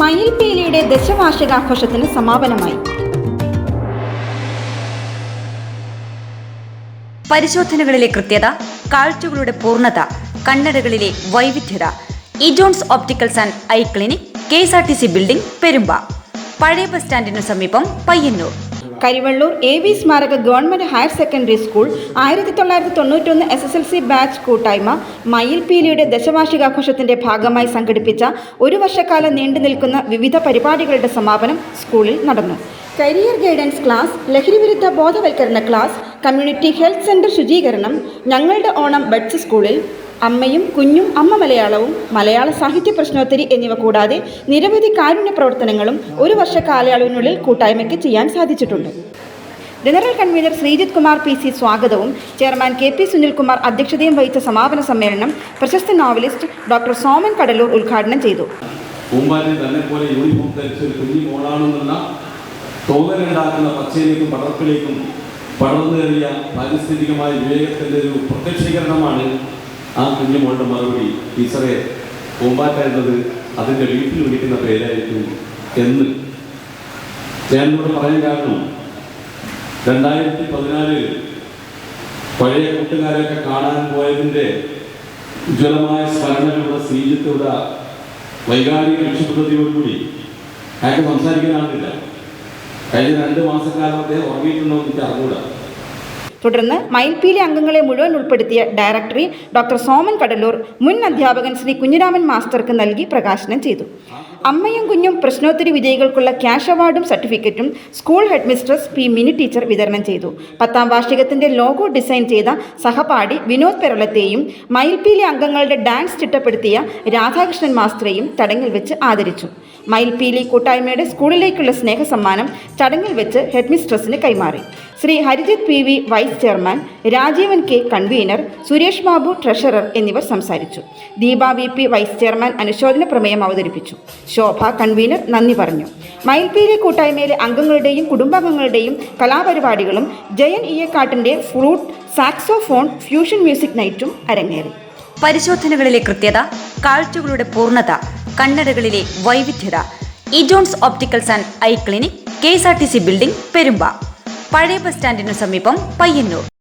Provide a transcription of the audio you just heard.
മയിൽപീലിയുടെ ദശവാർഷികാഘോഷത്തിന് സമാപനമായി. പരിശോധനകളിലെ കൃത്യത, കാഴ്ചകളുടെ പൂർണ്ണത, കണ്ണടകളിലെ വൈവിധ്യത. Ejones opticals and eye clinic, KSRTC building, Perumba. പഴയ ബസ് സ്റ്റാൻഡിനു സമീപം, പയ്യന്നൂർ. കരിവള്ളൂർ AV സ്മാരക government higher secondary school 1991 SSLC batch കൂട്ടായ്മ മയിൽപീലിയുടെ ദശവാർഷികാഘോഷത്തിന്റെ ഭാഗമായി സംഘടിപ്പിച്ച ഒരു വർഷക്കാലം നീണ്ടു നിൽക്കുന്ന വിവിധ പരിപാടികളുടെ സമാപനം സ്കൂളിൽ നടന്നു. കരിയർ ഗൈഡൻസ് ക്ലാസ്, ലഹരിവിരുദ്ധ ബോധവൽക്കരണ ക്ലാസ്, കമ്മ്യൂണിറ്റി ഹെൽത്ത് സെന്റർ ശുചീകരണം, ഞങ്ങളുടെ ഓണം ബഡ്സ് സ്കൂളിൽ, അമ്മയും കുഞ്ഞും അമ്മ മലയാളവും, മലയാള സാഹിത്യ പ്രശ്നോത്തരി എന്നിവ കൂടാതെ നിരവധി കാരുണ്യ പ്രവർത്തനങ്ങളും ഒരു വർഷ കാലയളവിനുള്ളിൽ കൂട്ടായ്മയ്ക്ക് ചെയ്യാൻ സാധിച്ചിട്ടുണ്ട്. General convener Sreejith Kumar PC സ്വാഗതവും ചെയർമാൻ KP സുനിൽകുമാർ അധ്യക്ഷതയും വഹിച്ച സമാപന സമ്മേളനം പ്രശസ്ത നോവലിസ്റ്റ് ഡോക്ടർ സോമൻ കടലൂർ ഉദ്ഘാടനം ചെയ്തു. തോന്നലുണ്ടാക്കുന്ന പച്ചയിലേക്കും പടർപ്പിലേക്കും പടർന്നു കയറിയ പാരിസ്ഥിതികമായ വിവേകത്തിൻ്റെ ഒരു പ്രത്യക്ഷീകരണമാണ് ആ കുഞ്ഞുമോളുടെ മറുപടി. ടീച്ചറെ, പൂമ്പാറ്റ എന്നത് അതിൻ്റെ വീട്ടിൽ വിളിക്കുന്ന പേരായിരിക്കും എന്ന് ഞാനിവിടെ പറയാൻ കാരണം 2014 പഴയ കൂട്ടുകാരെയൊക്കെ കാണാൻ പോയതിൻ്റെ ഉജ്ജ്വലമായ സ്മരണകളുടെ ശ്രീജിത്തയുടെ വൈകാരിക ലക്ഷ്യപദ്ധതിയോടുകൂടി അയാൾക്ക് സംസാരിക്കാനാകുന്നില്ല. കഴിഞ്ഞ 2 മാസക്കാലം അദ്ദേഹം ഉറങ്ങിയിട്ടുണ്ടോ എന്ന് എനിക്ക് അറിഞ്ഞൂടാ. തുടർന്ന് മയിൽപീലി അംഗങ്ങളെ മുഴുവൻ ഉൾപ്പെടുത്തിയ ഡയറക്ടറി ഡോക്ടർ സോമൻ കടലൂർ മുൻ അധ്യാപകൻ ശ്രീ കുഞ്ഞിരാമൻ മാസ്റ്റർക്ക് നൽകി പ്രകാശനം ചെയ്തു. അമ്മയും കുഞ്ഞും പ്രശ്നോത്തരി വിജയികൾക്കുള്ള ക്യാഷ് അവാർഡും സർട്ടിഫിക്കറ്റും school head mistress P. Mini teacher വിതരണം ചെയ്തു. 10ാം വാർഷികത്തിന്റെ ലോഗോ ഡിസൈൻ ചെയ്ത സഹപാഠി വിനോദ് പെരളത്തെയും മയിൽപീലി അംഗങ്ങളുടെ ഡാൻസ് ചിട്ടപ്പെടുത്തിയ രാധാകൃഷ്ണൻ മാസ്റ്ററെയും ചടങ്ങിൽ വെച്ച് ആദരിച്ചു. മയിൽപീലി കൂട്ടായ്മയുടെ സ്കൂളിലേക്കുള്ള സ്നേഹസമ്മാനം ചടങ്ങിൽ വെച്ച് ഹെഡ് മിസ്ട്രസിന് കൈമാറി. Shri Harijith PV vice chairman, Rajeevan K convener, Suresh Babu treasurer എന്നിവർ സംസാരിച്ചു. ദീപ VP വൈസ് ചെയർമാൻ അനുശോചന പ്രമേയം അവതരിപ്പിച്ചു. ശോഭ കൺവീനർ നന്ദി പറഞ്ഞു. മയിൽപീലി കൂട്ടായ്മയിലെ അംഗങ്ങളുടെയും കുടുംബാംഗങ്ങളുടെയും കലാപരിപാടികളും ജയൻ ഇയക്കാട്ടിൻ്റെ ഫ്ലൂട്ട്, സാക്സോഫോൺ, ഫ്യൂഷൻ മ്യൂസിക് നൈറ്റും അരങ്ങേറി. പരിശോധനകളിലെ കൃത്യത, കാഴ്ചകളുടെ പൂർണ്ണത, കണ്ണടകളിലെ വൈവിധ്യത. Ejones opticals and eye clinic, KSRTC building, Perumba. പഴയ ബസ് സ്റ്റാൻഡിനു സമീപം, പയ്യന്നൂർ.